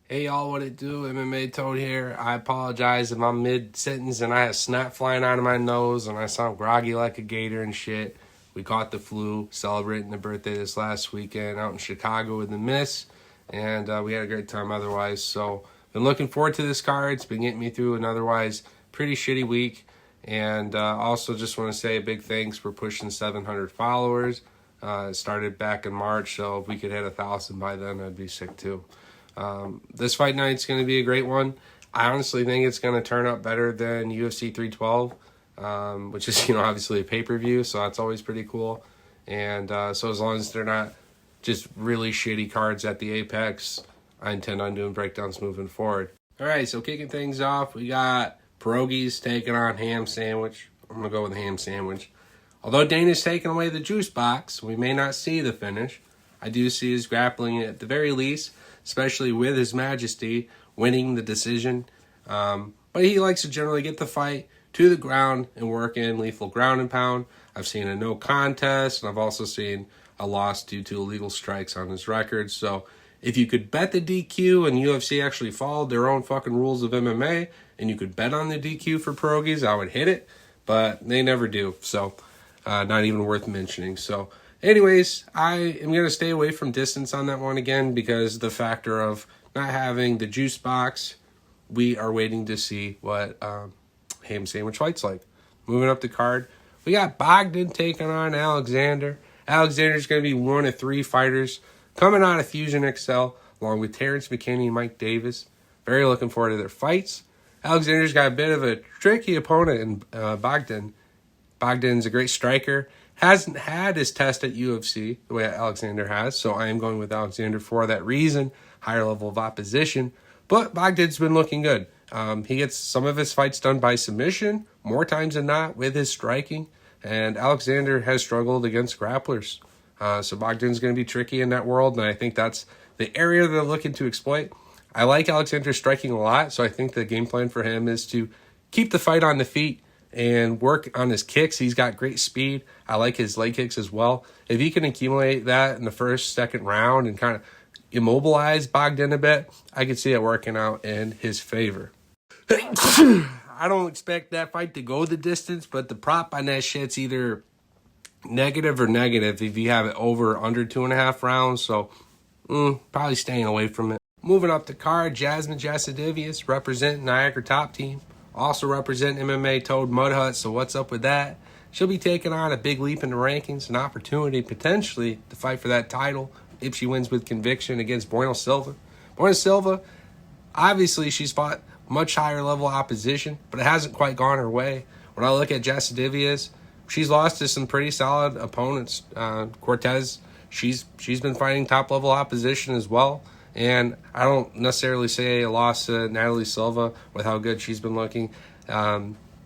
Hey y'all, what it do? MMA Toad here. I apologize if I'm mid-sentence and I have snot flying out of my nose and I sound groggy like a gator and shit. We caught the flu, celebrating the birthday this last weekend out in Chicago with the miss, and we had a great time otherwise. So, been looking forward to this card. It's been getting me through an otherwise pretty shitty week. And also just want to say a big thanks for pushing 700 followers. It started back in March, so if we could hit 1,000 by then, I'd be sick too. This fight night's going to be a great one. I honestly think it's going to turn out better than UFC 312, which is, obviously a pay-per-view, so that's always pretty cool. And so as long as they're not just really shitty cards at the Apex, I intend on doing breakdowns moving forward. All right, so kicking things off, we got Pierogies taking on Ham Sandwich. I'm going to go with Ham Sandwich. Although Dana's taking away the juice box, we may not see the finish. I do see his grappling at the very least, especially with His Majesty winning the decision. But he likes to generally get the fight to the ground and work in lethal ground and pound. I've seen a no contest, and I've also seen a loss due to illegal strikes on his record. So if you could bet the DQ and UFC actually followed their own fucking rules of MMA, and you could bet on the DQ for Pierogies, I would hit it. But they never do, so not even worth mentioning. So anyways, I am going to stay away from distance on that one again because the factor of not having the juice box, we are waiting to see what Ham Sandwich fight's like. Moving up the card, we got Bogdan taking on Alexander. Alexander's going to be one of three fighters coming out of Fusion XL, along with Terrence McKinney and Mike Davis. Very looking forward to their fights. Alexander's got a bit of a tricky opponent in Bogdan. Bogdan's a great striker. Hasn't had his test at UFC the way Alexander has, so I am going with Alexander for that reason. Higher level of opposition. But Bogdan's been looking good. He gets some of his fights done by submission, more times than not, with his striking. And Alexander has struggled against grapplers. So Bogdan's going to be tricky in that world, and I think that's the area they're looking to exploit. I like Alexander striking a lot, so I think the game plan for him is to keep the fight on the feet and work on his kicks. He's got great speed. I like his leg kicks as well. If he can accumulate that in the first, second round and kind of immobilize Bogdan a bit, I could see it working out in his favor. I don't expect that fight to go the distance, but the prop on that shit's either negative or negative if you have it over or under 2.5 rounds. So probably staying away from it. Moving up the card, Jasmine Jasudavicius representing Niagara Top Team. Also representing MMA Toad Mud Hut, so what's up with that? She'll be taking on a big leap in the rankings, an opportunity potentially to fight for that title if she wins with conviction against Bueno Silva. Bueno Silva, obviously she's fought much higher level opposition, but it hasn't quite gone her way. When I look at Jasudavicius, she's lost to some pretty solid opponents. Cortez, she's been fighting top level opposition as well. And I don't necessarily say a loss to Natalie Silva with how good she's been looking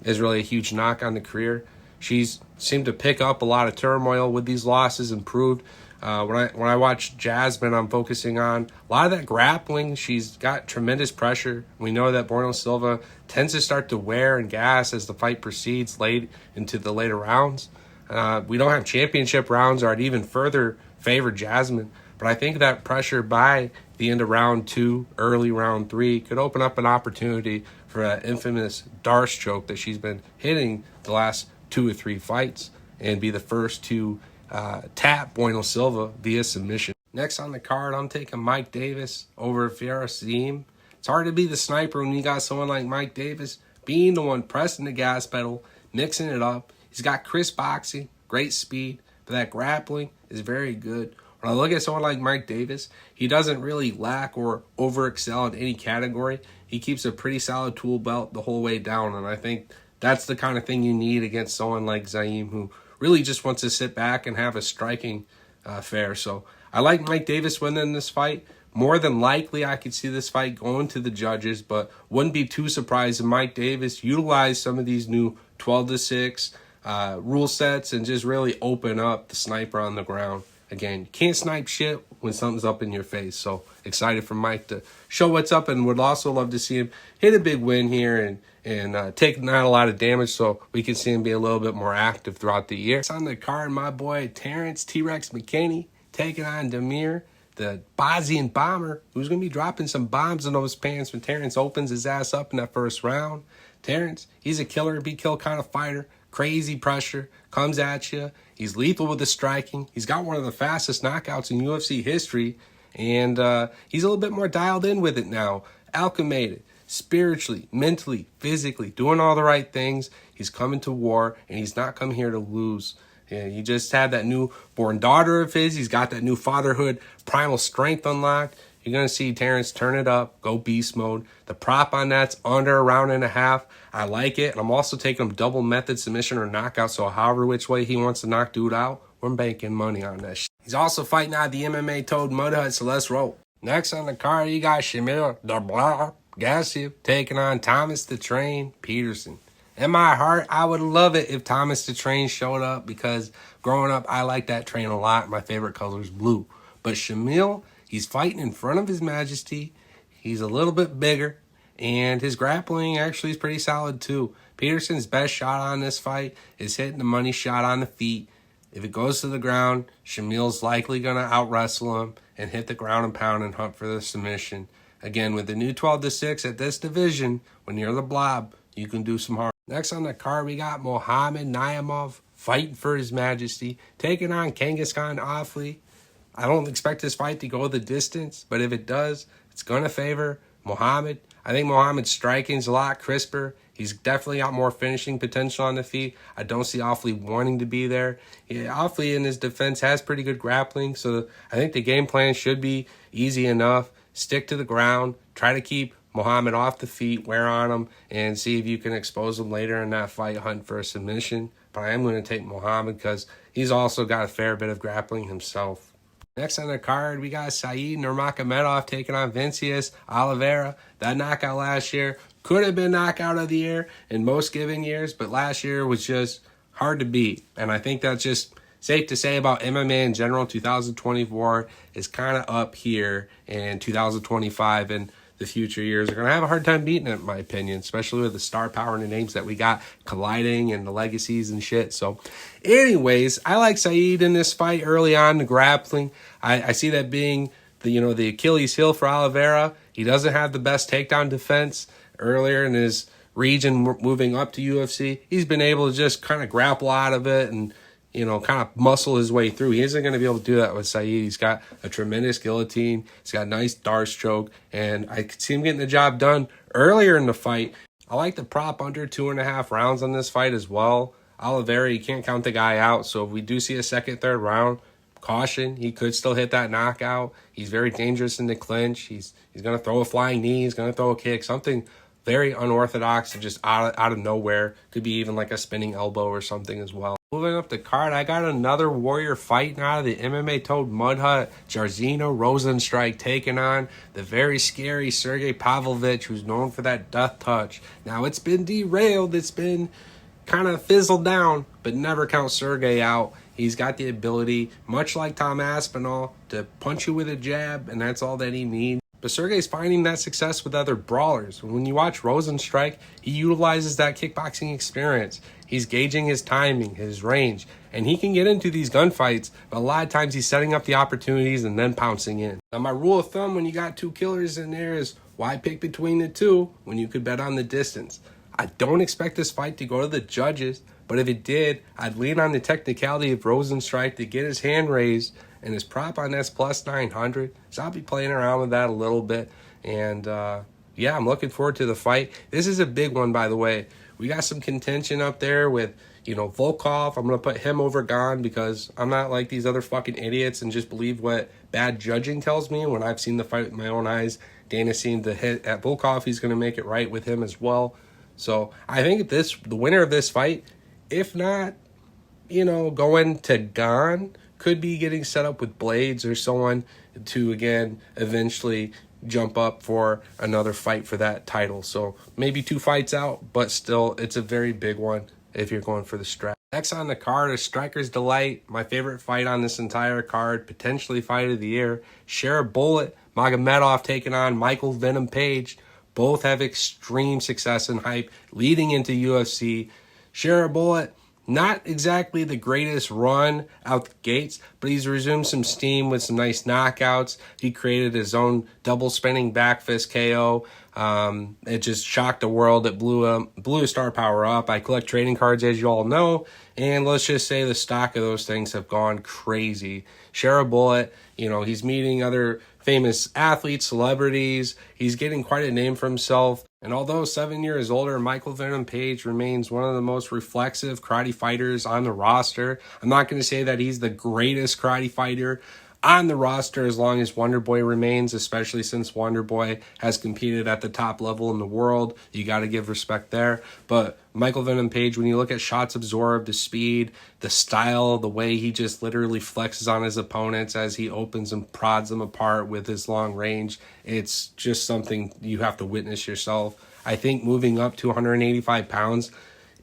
is really a huge knock on the career. She's seemed to pick up a lot of turmoil with these losses, improved. When I watch Jasmine, I'm focusing on a lot of that grappling. She's got tremendous pressure. We know that Bueno Silva tends to start to wear and gas as the fight proceeds late into the later rounds. We don't have championship rounds, or I'd even further favor Jasmine. But I think that pressure by the end of round 2, early round 3, could open up an opportunity for an infamous Darce choke that she's been hitting the last 2 or 3 fights and be the first to tap Bueno Silva via submission. Next on the card, I'm taking Mike Davis over Firas Zaim. It's hard to be the sniper when you got someone like Mike Davis being the one pressing the gas pedal, mixing it up. He's got crisp boxing, great speed, but that grappling is very good. When I look at someone like Mike Davis, he doesn't really lack or over-excel in any category. He keeps a pretty solid tool belt the whole way down, and I think that's the kind of thing you need against someone like Zaim, who really just wants to sit back and have a striking affair. So I like Mike Davis winning this fight. More than likely, I could see this fight going to the judges, but wouldn't be too surprised if Mike Davis utilized some of these new 12-6 rule sets and just really open up the sniper on the ground. Again, you can't snipe shit when something's up in your face. So excited for Mike to show what's up, and would also love to see him hit a big win here and take not a lot of damage so we can see him be a little bit more active throughout the year. It's on the card, my boy Terrence T-Rex McKinney taking on Damir. the Bosnian bomber, who's going to be dropping some bombs in those pants when Terrence opens his ass up in that first round. Terrence, he's a killer, be kill kind of fighter. Crazy pressure, comes at you. He's lethal with the striking. He's got one of the fastest knockouts in UFC history. And he's a little bit more dialed in with it now. Acclimated, spiritually, mentally, physically, doing all the right things. He's coming to war, and he's not come here to lose. Yeah, he just had that newborn daughter of his. He's got that new fatherhood, primal strength unlocked. You're going to see Terrence turn it up, go beast mode. The prop on that's under a round and a half. I like it. And I'm also taking him double method submission or knockout. So however which way he wants to knock dude out, we're banking money on that shit. He's also fighting out the MMA Toad Mud Hut, so let's roll. Next on the card, you got Shamil Gassiev taking on Thomas the Train Peterson. In my heart, I would love it if Thomas the Train showed up because growing up, I liked that train a lot. My favorite color is blue. But Shamil, he's fighting in front of His Majesty. He's a little bit bigger, and his grappling actually is pretty solid too. Peterson's best shot on this fight is hitting the money shot on the feet. If it goes to the ground, Shamil's likely going to out-wrestle him and hit the ground and pound and hunt for the submission. Again, with the new 12-6 at this division, when you're the blob, you can do some harm. Next on the card, we got Mohamed Naimov fighting for His Majesty, taking on Kangaskhan Offley. I don't expect this fight to go the distance, but if it does, it's going to favor Mohamed. I think Mohamed's striking's a lot crisper. He's definitely got more finishing potential on the feet. I don't see Offley wanting to be there. Yeah, Offley in his defense has pretty good grappling, so I think the game plan should be easy enough. Stick to the ground. Try to keep Mohamed off the feet, wear on him, and see if you can expose him later in that fight, hunt for a submission. But I am going to take Mohamed because he's also got a fair bit of grappling himself. Next on the card, we got Said Nurmagomedov taking on Vincius Oliveira. That knockout last year could have been knockout of the year in most given years, but last year was just hard to beat. And I think that's just safe to say about MMA in general. 2024 is kind of up here, and 2025 and the future years are going to have a hard time beating it, in my opinion, especially with the star power and the names that we got colliding and the legacies and shit. So anyways, I like Said in this fight early on, the grappling. I see that being the Achilles heel for Oliveira. He doesn't have the best takedown defense earlier in his region moving up to UFC. He's been able to just kind of grapple out of it and kind of muscle his way through. He isn't going to be able to do that with Said. He's got a tremendous guillotine. He's got a nice Darce choke, and I could see him getting the job done earlier in the fight. I like the prop under 2.5 rounds on this fight as well. Oliveira, you can't count the guy out, so if we do see a second, third round, caution, he could still hit that knockout. He's very dangerous in the clinch. He's going to throw a flying knee. He's going to throw a kick, something very unorthodox and just out of nowhere. Could be even like a spinning elbow or something as well. Moving up the card, I got another warrior fighting out of the MMA Toad Mud Hut. Jairzinho Rozenstruik taking on the very scary Sergey Pavlovich, who's known for that death touch. Now, it's been derailed. It's been kind of fizzled down, but never count Sergey out. He's got the ability, much like Tom Aspinall, to punch you with a jab, and that's all that he needs. But Sergey's finding that success with other brawlers. When you watch Rozenstruik, he utilizes that kickboxing experience. He's gauging his timing, his range, and he can get into these gunfights, but a lot of times he's setting up the opportunities and then pouncing in. Now, my rule of thumb when you got two killers in there is why pick between the two when you could bet on the distance? I don't expect this fight to go to the judges, but if it did, I'd lean on the technicality of Rozenstruik to get his hand raised, and his prop on that's plus 900. So I'll be playing around with that a little bit. And yeah, I'm looking forward to the fight. This is a big one, by the way. We got some contention up there with, Volkov. I'm going to put him over Gane because I'm not like these other fucking idiots and just believe what bad judging tells me. When I've seen the fight with my own eyes, Dana seemed to hit at Volkov. He's going to make it right with him as well. So I think the winner of this fight, if not, going to Gane, could be getting set up with Blades or someone to, again, eventually jump up for another fight for that title. So maybe 2 fights out, but still, it's a very big one if you're going for the strap. Next on the card is Striker's Delight, my favorite fight on this entire card, potentially fight of the year. Sharibullet Magomedov taking on Michael Venom Page. Both have extreme success and hype leading into UFC. Sharibullet, Not exactly the greatest run out the gates, but he's resumed some steam with some nice knockouts. He created his own double spinning back fist KO. It just shocked the world. It blew his star power up. I collect trading cards, as you all know, and let's just say the stock of those things have gone crazy. Share a bullet. He's meeting other famous athletes, celebrities. He's getting quite a name for himself. And although 7 years older, Michael Venom Page remains one of the most reflexive karate fighters on the roster. I'm not going to say that he's the greatest karate fighter on the roster as long as Wonder Boy remains, especially since Wonder Boy has competed at the top level in the world. You got to give respect there. But Michael Venom Page, when you look at shots absorbed, the speed, the style, the way he just literally flexes on his opponents as he opens and prods them apart with his long range, it's just something you have to witness yourself. I think moving up to 185 pounds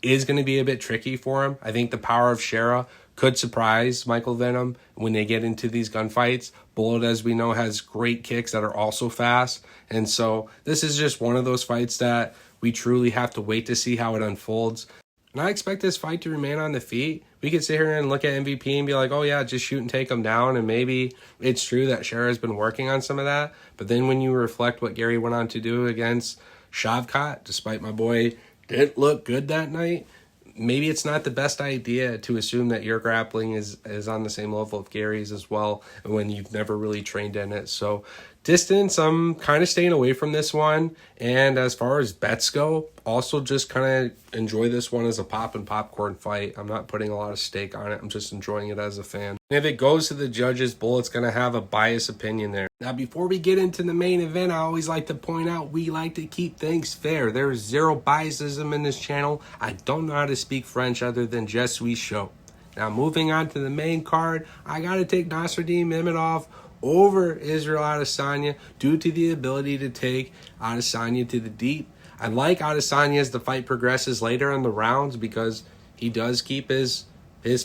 is going to be a bit tricky for him. I think the power of Shera could surprise Michael Venom when they get into these gunfights. Bullet, as we know, has great kicks that are also fast. And so this is just one of those fights that we truly have to wait to see how it unfolds. And I expect this fight to remain on the feet. We could sit here and look at MVP and be like, oh yeah, just shoot and take him down. And maybe it's true that Shera has been working on some of that. But then when you reflect what Gary went on to do against Shavkat, despite my boy didn't look good that night, maybe it's not the best idea to assume that your grappling is on the same level of Gary's as well when you've never really trained in it. So distance, I'm kind of staying away from this one. And as far as bets go, also just kind of enjoy this one as a pop and popcorn fight. I'm not putting a lot of stake on it. I'm just enjoying it as a fan. And if it goes to the judges, Bullet's going to have a biased opinion there. Now, before we get into the main event, I always like to point out we like to keep things fair. There is zero biasism in this channel. I don't know how to speak French other than Je suis chaud. Now, moving on to the main card, I got to take Nassourdine Imavov over Israel Adesanya due to the ability to take Adesanya to the deep. I like Adesanya as the fight progresses later in the rounds because he does keep his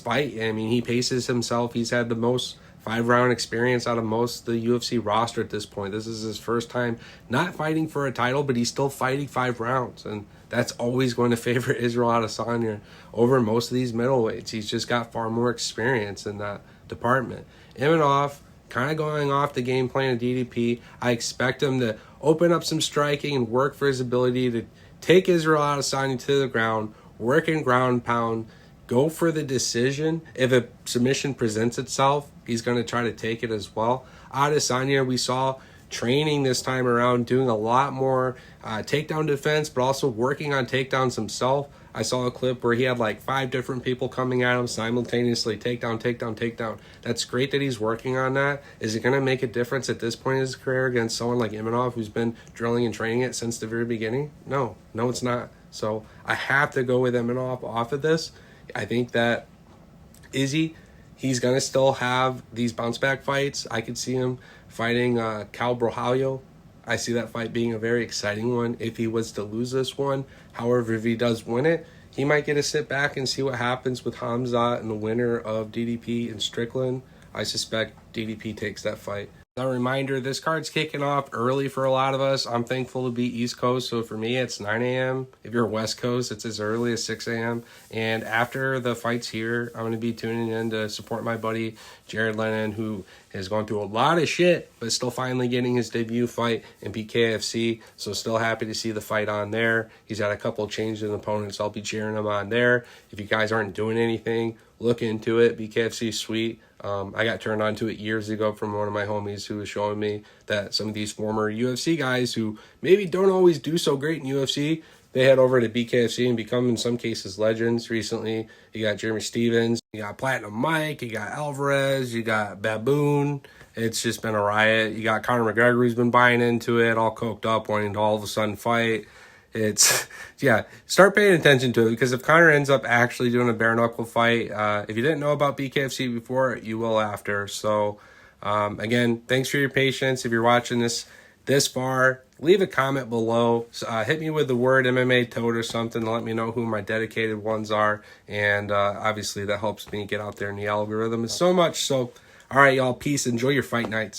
fight. I mean, he paces himself. He's had the most 5-round experience out of most of the UFC roster at this point. This is his first time not fighting for a title, but he's still fighting 5 rounds. And that's always going to favor Israel Adesanya over most of these middleweights. He's just got far more experience in that department. Imavov, kind of going off the game plan of DDP. I expect him to open up some striking and work for his ability to take Israel Adesanya to the ground, work in ground pound, go for the decision. If a submission presents itself, he's going to try to take it as well. Adesanya, we saw training this time around, doing a lot more takedown defense, but also working on takedowns himself. I saw a clip where he had like 5 different people coming at him simultaneously, takedown, takedown, takedown. That's great that he's working on that. Is it going to make a difference at this point in his career against someone like Imavov who's been drilling and training it since the very beginning? No, it's not. So I have to go with Imavov off of this. I think that Izzy, he's going to still have these bounce back fights. I could see him fighting Cal Brojallo. I see that fight being a very exciting one if he was to lose this one. However, if he does win it, he might get to sit back and see what happens with Hamzat and the winner of DDP and Strickland. I suspect DDP takes that fight. A reminder, this card's kicking off early for a lot of us. I'm thankful to be East Coast, so for me it's 9 a.m. If you're West Coast, it's as early as 6 a.m. And after the fights here, I'm going to be tuning in to support my buddy Jared Lennon, who has gone through a lot of shit, but still finally getting his debut fight in BKFC. So still happy to see the fight on there. He's had a couple of changes in opponents. I'll be cheering him on there. If you guys aren't doing anything, look into it. BKFC is sweet. I got turned on to it years ago from one of my homies who was showing me that some of these former UFC guys who maybe don't always do so great in UFC, they head over to BKFC and become, in some cases, legends. Recently, you got Jeremy Stevens, you got Platinum Mike, you got Alvarez, you got Baboon. It's just been a riot. You got Conor McGregor who's been buying into it, all coked up, wanting to all of a sudden fight. Start paying attention to it, because if Conor ends up actually doing a bare knuckle fight, if you didn't know about BKFC before, you will after. So, again, thanks for your patience. If you're watching this far, leave a comment below. Hit me with the word MMA Toad or something to let me know who my dedicated ones are. And obviously that helps me get out there in the algorithm so much. So, all right, y'all, peace. Enjoy your fight nights.